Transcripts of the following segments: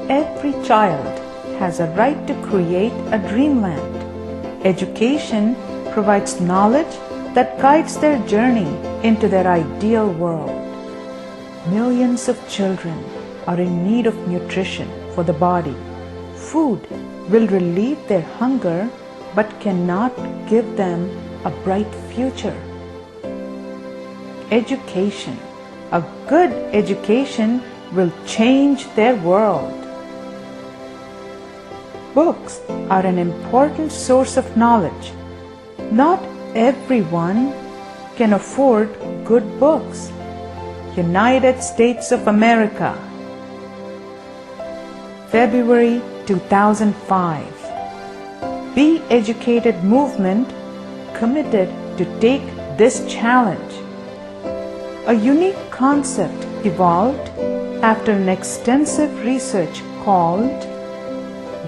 Every child has a right to create a dreamland. Education provides knowledge that guides their journey into their ideal world. Millions of children are in need of nutrition for the body. Food will relieve their hunger but cannot give them a bright future. Education. A good education will change their world. Books are an important source of knowledge. Not everyone can afford good books. United States of America, February 2005. Be Educated movement committed to take this challenge. A unique concept evolved after an extensive research called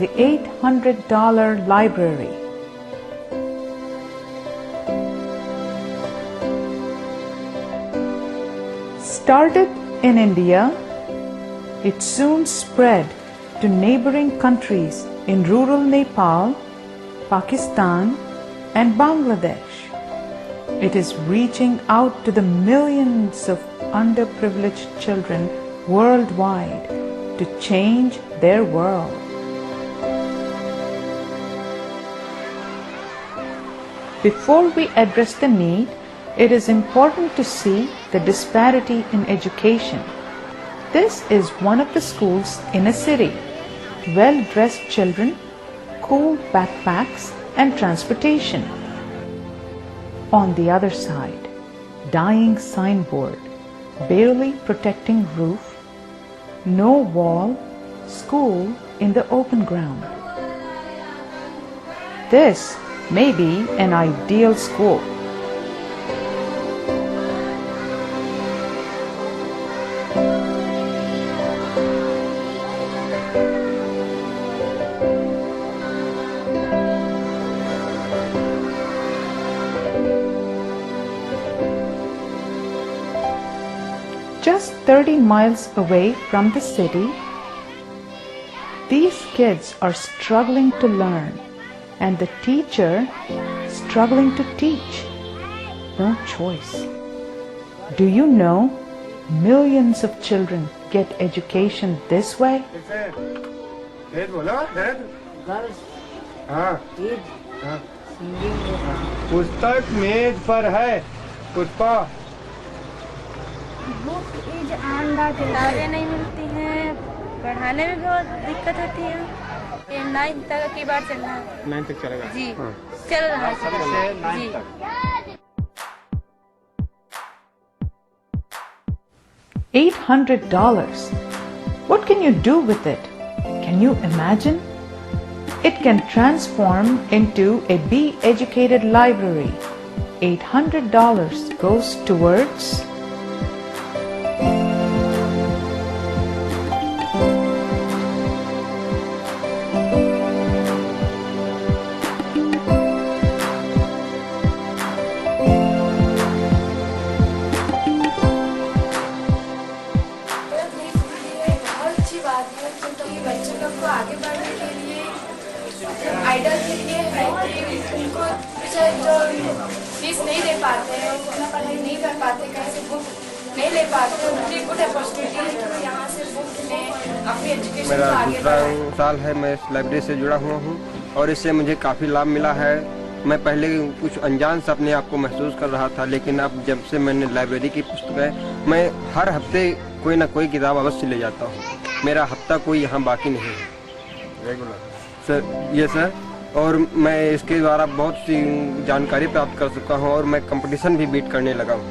the $800 Library. Started in India, it soon spread to neighboring countries in rural Nepal, Pakistan, and Bangladesh. It is reaching out to the millions of underprivileged children worldwide to change their world. Before we address the need, it is important to see the disparity in education. This is one of the schools in a city. Well-dressed children, cool backpacks, and transportation. On the other side, dying signboard, barely protecting roof, no wall, school in the open ground. This may be an ideal school. Just 30 miles away from the city, these kids are struggling to learn and the teacher struggling to teach. No choice. Do you know millions of children get education this way? पुस्तक मेज पर है Pushpa. Book is on the किताबें नहीं मिलती हैं, पढ़ाने में बहुत दिक्कत होती है। ये 9th तक की बार चल रहा है। 9th तक चलेगा जी चल रहा है जी। $800. What can you do with it? Can you imagine? It can transform into a Be Educated library. $800 goes towards आगे बढ़ने के लिए आइडल के लिए है कि उनको जो फीस नहीं दे पाते हैं, उतना पढ़ाई नहीं कर पाते, कहीं से बुक नहीं ले पाते, उनकी गुड अपॉर्चुनिटी है कि वो यहाँ से बुक लें, अपनी एजुकेशन को आगे बढ़ाएं। मेरा 2 साल है मैं इस लाइब्रेरी से जुड़ा हुआ हूँ और इससे मुझे काफ़ी लाभ मिला है। मैं पहले कुछ अनजान सा अपने आप को महसूस कर रहा था, लेकिन अब जब से मैंने लाइब्रेरी की पुस्तकें, मैं हर हफ्ते कोई ना कोई किताब अवश्य ले जाता हूँ। मेरा हफ्ता कोई यहाँ बाकी नहीं है रेगुलर सर। ये सर, और मैं इसके द्वारा बहुत सी जानकारी प्राप्त कर चुका हूँ और मैं कंपटीशन भी बीट करने लगा हूँ।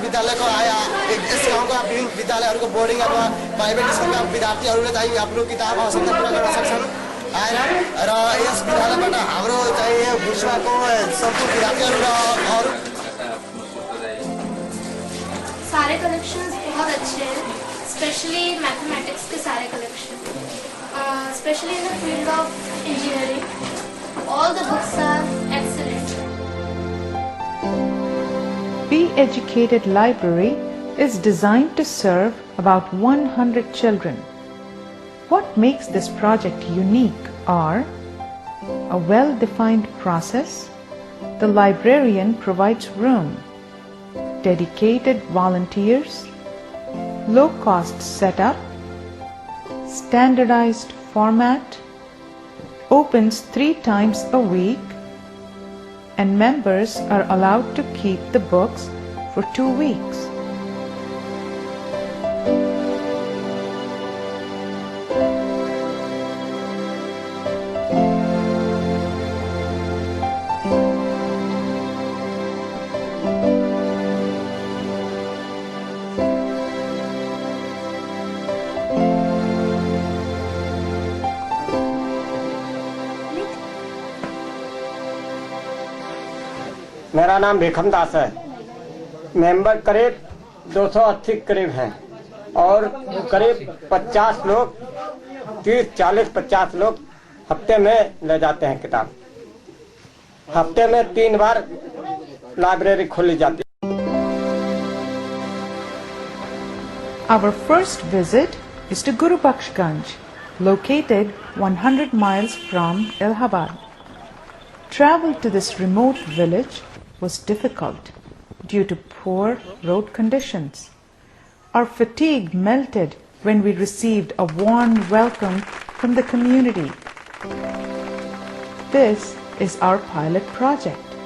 विद्यालयको आया यस गाउँका विभिन्न विद्यालयहरूको बोर्डिङ अथवा प्राइभेट स्कुलका विद्यार्थीहरूले चाहिँ आफ्नो किताब आवश्यकता पुरा गर्न सक्छन् आएर र यस विद्यालयबाट हाम्रो चाहिँ विश्वको सम्पूर्ण विद्यार्थीहरू र अरू सारे कलेक्शंस बहुत अच्छे हैं। स्पेशली मैथमेटिक्स के सारे collection, specially in the field of engineering all the books are excellent. Be Educated Library is designed to serve about 100 children. What makes this project unique are a well-defined process, the librarian provides room, dedicated volunteers, low-cost setup, standardized format, opens 3 times a week, and members are allowed to keep the books for 2 weeks. मेरा नाम भिखम दास है। Member करीब 280 करीब हैं और करीब 50 लोग 30, 40, 50 लोग हफ्ते में ले जाते हैं किताब। हफ्ते में 3 बार लाइब्रेरी खोली जाती है। Our first visit is to Guru Bakhshganj, located 100 miles from Allahabad. Travel to this remote village was difficult due to poor road conditions. Our fatigue melted when we received a warm welcome from the community. This is our pilot project.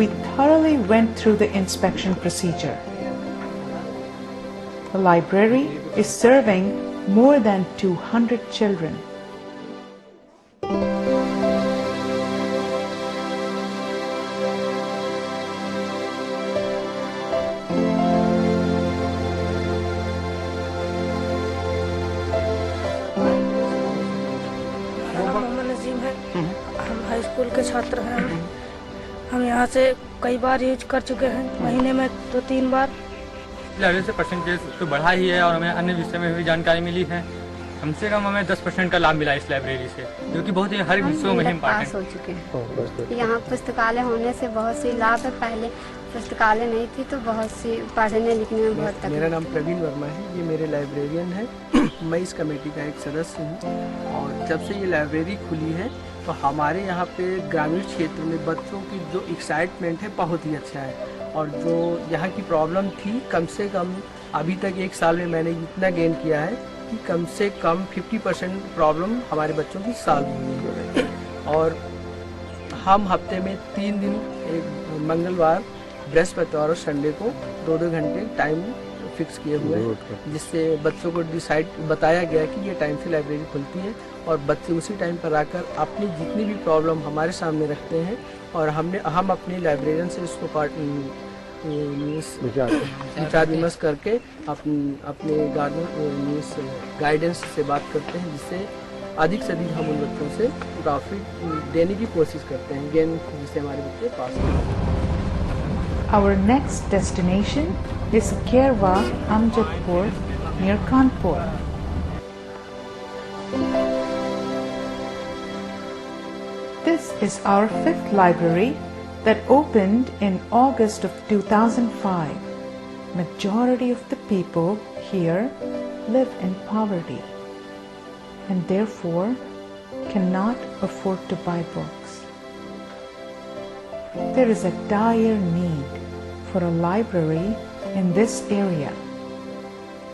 We thoroughly went through the inspection procedure. The library is serving more than 200 children. हम high school के छात्र हैं। हम यहाँ से कई बार use कर चुके हैं, महीने में 2-3 बार। लाइब्रेरी से परसेंटेज तो बढ़ा ही है और हमें अन्य विषय में भी जानकारी मिली है। कम से कम हमें 10% का लाभ मिला इस लाइब्रेरी से, जो कि बहुत ही हर विषयों में पास हो चुके हैं। यहाँ पुस्तकालय होने से बहुत सी लाभ है। पहले पुस्तकालय नहीं थी तो बहुत सी पढ़ने लिखने में बहुत तकलीफ। मेरा नाम प्रवीण वर्मा है, ये मेरे लाइब्रेरियन है। मैं इस कमेटी का एक सदस्य हूँ और जब से ये लाइब्रेरी खुली है तो हमारे यहाँ पे ग्रामीण क्षेत्र में बच्चों की जो एक्साइटमेंट है बहुत ही अच्छा है। और जो यहाँ की प्रॉब्लम थी, कम से कम अभी तक 1 साल में मैंने इतना गेन किया है कि कम से कम 50% प्रॉब्लम हमारे बच्चों की सॉल्व हुई है। और हम हफ्ते में 3 दिन, एक मंगलवार, बृहस्पतिवार और संडे को 2-2 घंटे टाइम फिक्स किए हुए हैं, जिससे बच्चों को बताया गया कि ये टाइम से लाइब्रेरी खुलती है और बच्चे उसी टाइम पर आकर अपनी जितनी भी प्रॉब्लम हमारे सामने रखते हैं और हम अपने लाइब्रेरियन से इसको विचार विमर्श करके अपने गाइडेंस से बात करते हैं, जिससे अधिक से अधिक हम उन बच्चों से प्रॉफिट देने की कोशिश करते हैं, गेन, जिससे हमारे बच्चे पास हों। Our next destination is Kerwa Amjadpur near Kanpur. This is our 5th library that opened in August of 2005. Majority of the people here live in poverty and therefore cannot afford to buy books. There is a dire need for a library in this area.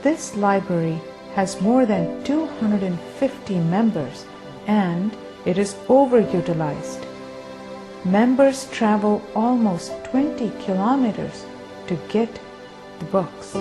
This library has more than 250 members and it is overutilized. Members travel almost 20 kilometers to get the books.